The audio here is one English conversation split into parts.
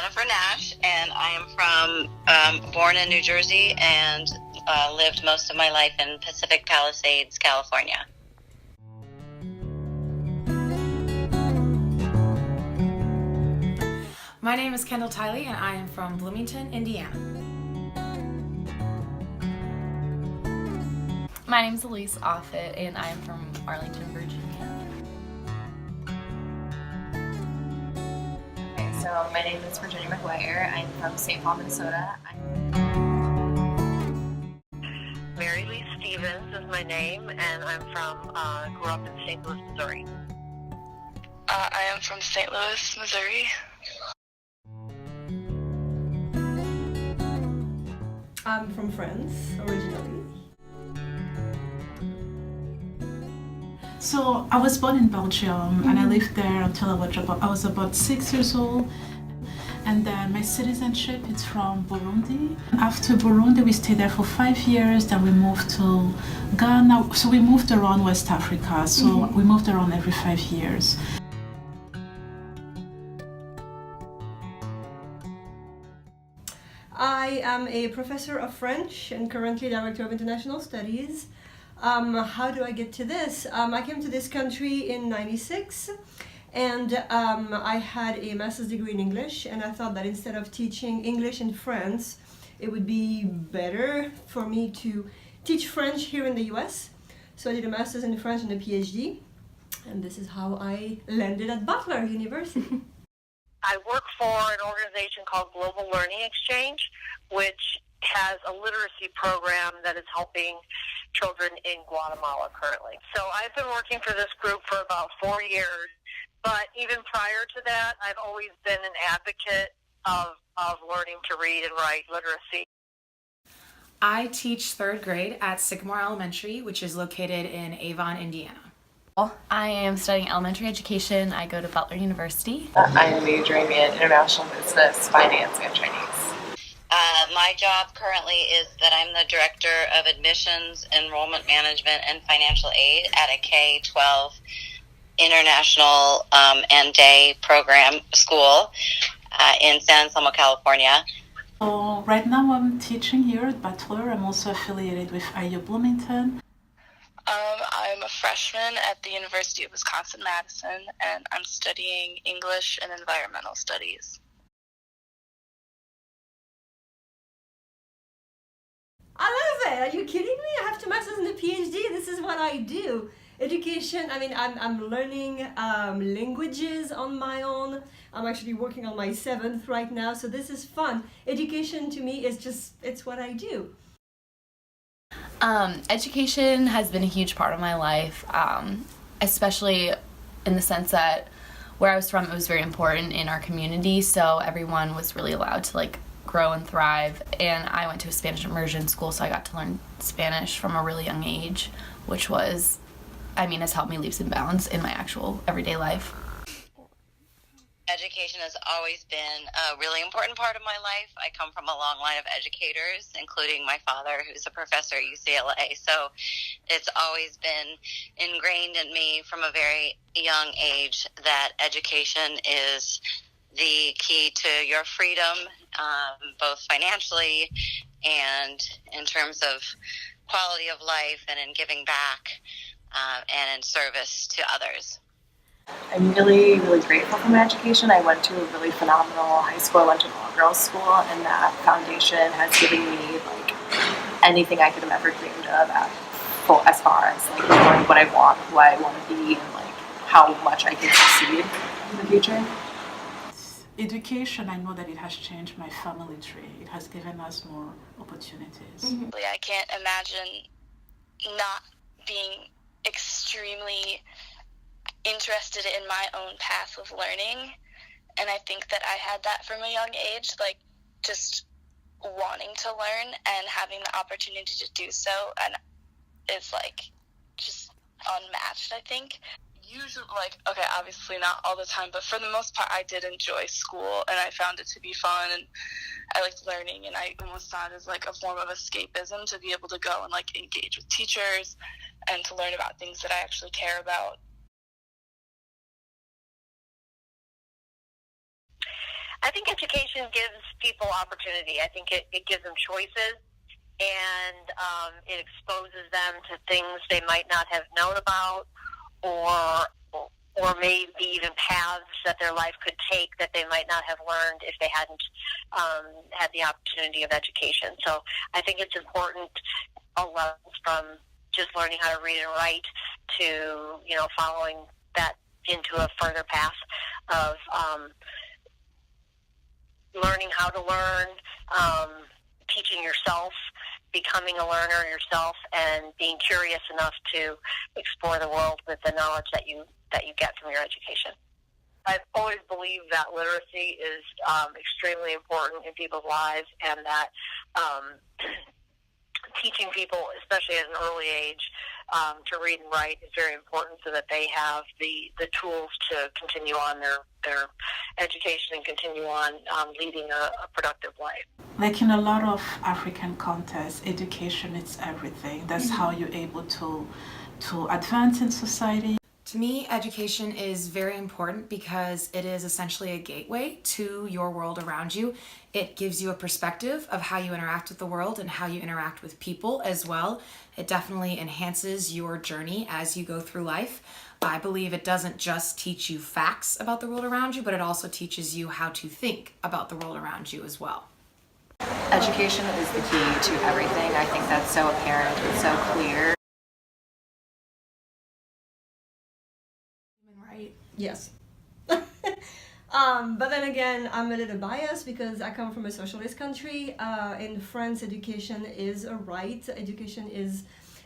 Jennifer Nash, and I am born in New Jersey and lived most of my life in Pacific Palisades, California. My name is Kendall Tiley, and I am from Bloomington, Indiana. My name is Elise Offit, and I am from Arlington, Virginia. Okay, so my name is Virginia McGuire. I'm from St. Paul, Minnesota. Mary Lee Stevens is my name, and I'm grew up in St. Louis, Missouri. I am from St. Louis, Missouri. I'm from France, originally. So I was born in Belgium, and I lived there until I was about 6 years old. And then my citizenship is from Burundi. After Burundi, we stayed there for 5 years. Then we moved to Ghana. So we moved around West Africa. So we moved around every 5 years. I am a professor of French and currently director of international studies. How do I get to this? I came to this country in '96, and I had a master's degree in English, and I thought that instead of teaching English in France, it would be better for me to teach French here in the US. So I did a master's in French and a PhD, and this is how I landed at Butler University. I work for an organization called Global Learning Exchange, which has a literacy program that is helping children in Guatemala currently. So I've been working for this group for about 4 years, but even prior to that, I've always been an advocate of learning to read and write literacy. I teach 3rd grade at Sycamore Elementary, which is located in Avon, Indiana. I am studying elementary education. I go to Butler University. I am majoring in international business, finance, and Chinese. My job currently is that I'm the Director of Admissions, Enrollment Management, and Financial Aid at a K-12 international and day program school in San Anselmo, California. So right now I'm teaching here at Butler. I'm also affiliated with IU Bloomington. I'm a freshman at the University of Wisconsin-Madison, and I'm studying English and Environmental Studies. I love it! Are you kidding me? I have 2 masters and a PhD. This is what I do. Education, I'm learning languages on my own. I'm actually working on my 7th right now, so this is fun. Education to me is it's what I do. Education has been a huge part of my life, especially in the sense that where I was from, it was very important in our community, so everyone was really allowed to grow and thrive. And I went to a Spanish immersion school, so I got to learn Spanish from a really young age, which has helped me leaps and bounds in my actual everyday life. Education has always been a really important part of my life. I come from a long line of educators, including my father, who's a professor at UCLA. So it's always been ingrained in me from a very young age that education is the key to your freedom, both financially and in terms of quality of life and in giving back and in service to others. I'm really, really grateful for my education. I went to a really phenomenal high school. I went to an all-girls school, and that foundation has given me anything I could have ever dreamed of as far as knowing what I want, who I want to be, and how much I can succeed in the future. Education, I know that it has changed my family tree. It has given us more opportunities. I can't imagine not being extremely interested in my own path of learning, and I think that I had that from a young age, just wanting to learn and having the opportunity to do so, and it's just unmatched, I think. Usually, okay, obviously not all the time, but for the most part, I did enjoy school, and I found it to be fun, and I liked learning, and I almost saw it as a form of escapism to be able to go and engage with teachers and to learn about things that I actually care about. I think education gives people opportunity. I think it gives them choices, and it exposes them to things they might not have known about, or maybe even paths that their life could take that they might not have learned if they hadn't had the opportunity of education. So I think it's important, all levels, from just learning how to read and write to, following that into a further path of learning how to learn, teaching yourself, becoming a learner yourself, and being curious enough to explore the world with the knowledge that you get from your education. I've always believed that literacy is extremely important in people's lives, and that teaching people, especially at an early age, to read and write is very important, so that they have the tools to continue on their education and continue on leading a productive life. Like in a lot of African contexts, education is everything. That's how you're able to advance in society. To me, education is very important because it is essentially a gateway to your world around you. It gives you a perspective of how you interact with the world and how you interact with people as well. It definitely enhances your journey as you go through life. I believe it doesn't just teach you facts about the world around you, but it also teaches you how to think about the world around you as well. Education is the key to everything. I think that's so apparent and so clear. Right? Yes. But then again, I'm a little biased because I come from a socialist country. In France, education is a right.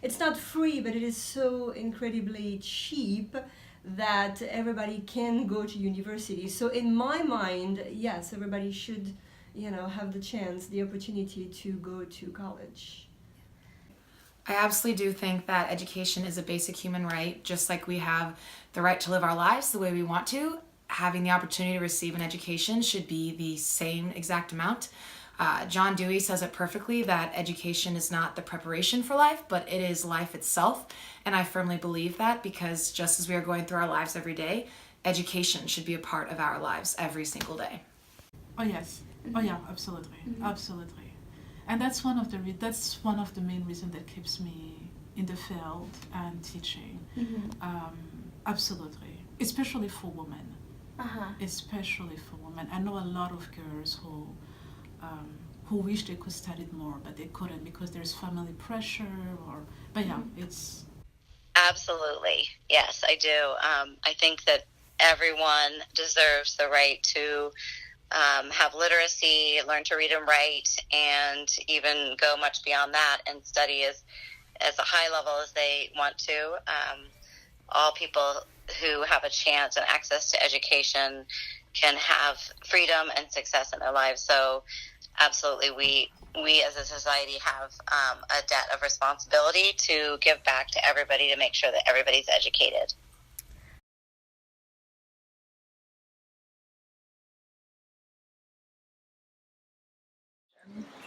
It's not free, but it is so incredibly cheap that everybody can go to university. So in my mind, yes, everybody should, have the opportunity to go to college. I absolutely do think that education is a basic human right, just like we have the right to live our lives the way we want to. Having the opportunity to receive an education should be the same exact amount. John Dewey says it perfectly, that education is not the preparation for life, but it is life itself. And I firmly believe that, because just as we are going through our lives every day, education should be a part of our lives every single day. Oh yes. Oh yeah, absolutely. Absolutely. And that's one of the main reasons that keeps me in the field and teaching. Absolutely, especially for women. Especially for women. I know a lot of girls who wish they could study more, but they couldn't because there's family pressure. But yeah, it's Absolutely, yes, I do. I think that everyone deserves the right to have literacy, learn to read and write, and even go much beyond that and study as a high level as they want to. All people who have a chance and access to education can have freedom and success in their lives. So absolutely, we as a society have a debt of responsibility to give back to everybody to make sure that everybody's educated.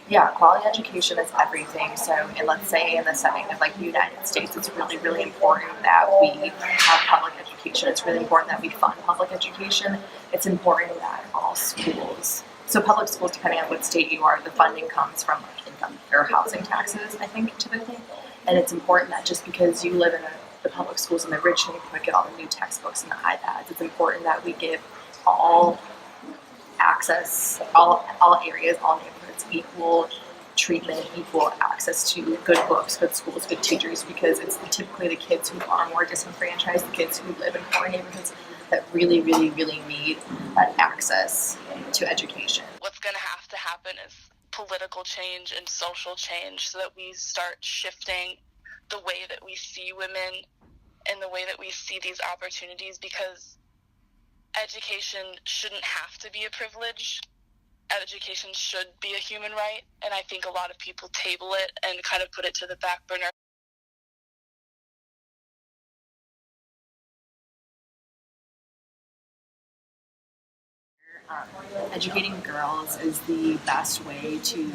Yeah, quality education is everything. So, and let's say in the setting of like the United States, it's really, really important that we have public education. It's really important that we fund public education. It's important that all schools, so public schools, depending on what state you are, the funding comes from like income or housing taxes, I think, typically. And it's important that just because you live in the public schools in the rich neighborhood get all the new textbooks and the iPads, it's important that we give all access, all areas, all neighborhoods, equal treatment, equal access to good books, good schools, good teachers, because it's typically the kids who are more disenfranchised, the kids who live in poor neighborhoods that really, really, really need that access to education. What's going to have to happen is political change and social change so that we start shifting the way that we see women and the way that we see these opportunities, because education shouldn't have to be a privilege. Education should be a human right, and I think a lot of people table it and kind of put it to the back burner. Educating girls is the best way to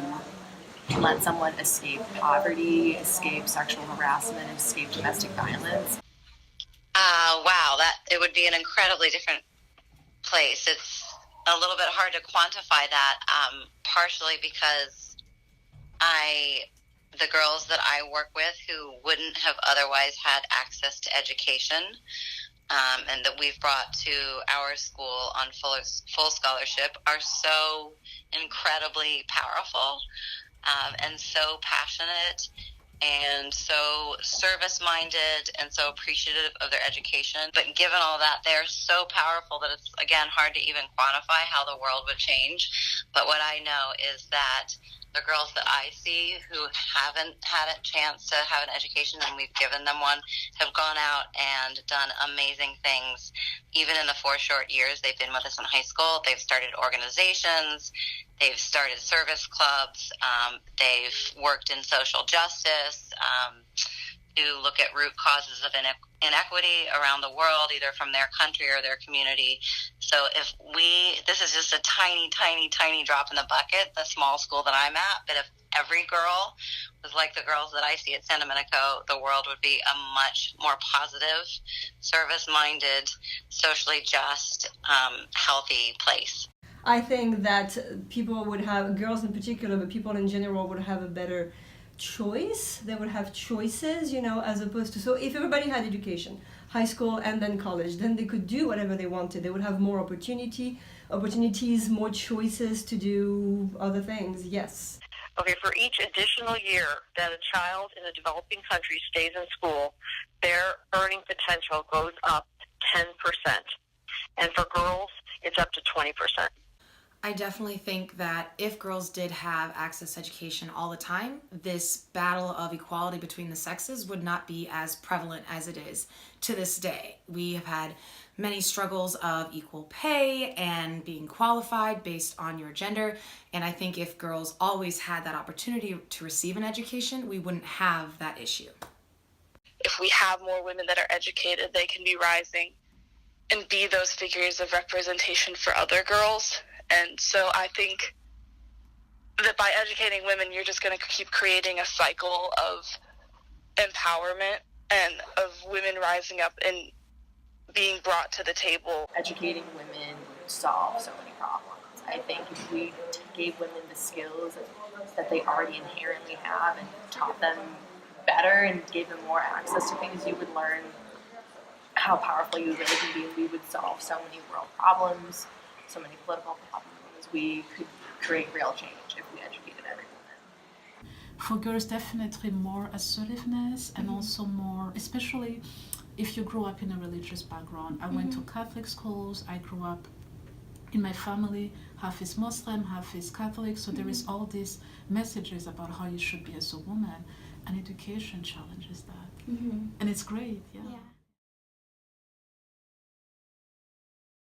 let someone escape poverty, escape sexual harassment, escape domestic violence. Wow, that it would be an incredibly different place. a little bit hard to quantify that, partially because the girls that I work with who wouldn't have otherwise had access to education, and that we've brought to our school on full scholarship, are so incredibly powerful, and so passionate and so service-minded and so appreciative of their education. But given all that, they're so powerful that it's, again, hard to even quantify how the world would change. But what I know is that the girls that I see who haven't had a chance to have an education and we've given them one have gone out and done amazing things. Even in the 4 short years they've been with us in high school, they've started organizations, they've started service clubs, they've worked in social justice, to look at root causes of inequity around the world, either from their country or their community. So this is just a tiny, tiny, tiny drop in the bucket, the small school that I'm at, but if every girl was like the girls that I see at San Domenico, the world would be a much more positive, service-minded, socially just, healthy place. I think that people would have, girls in particular, but people in general would have a better choice. They would have choices, as opposed to, so if everybody had education, high school and then college, then they could do whatever they wanted. They would have more opportunities, more choices to do other things. Yes. Okay, for each additional year that a child in a developing country stays in school, their earning potential goes up 10%. And for girls, it's up to 20%. I definitely think that if girls did have access to education all the time, this battle of equality between the sexes would not be as prevalent as it is to this day. We have had many struggles of equal pay and being qualified based on your gender. And I think if girls always had that opportunity to receive an education, we wouldn't have that issue. If we have more women that are educated, they can be rising and be those figures of representation for other girls. And so I think that by educating women, you're just going to keep creating a cycle of empowerment and of women rising up and being brought to the table. Educating women would solve so many problems. I think if we gave women the skills that they already inherently have and taught them better and gave them more access to things, you would learn how powerful you really can be, and we would solve so many world problems, so many political problems. We could create real change if we educated every woman. For girls, definitely more assertiveness and also more, especially if you grew up in a religious background. I went to Catholic schools. I grew up in my family, half is Muslim, half is Catholic, so there is all these messages about how you should be as a woman, and education challenges that. And it's great, yeah.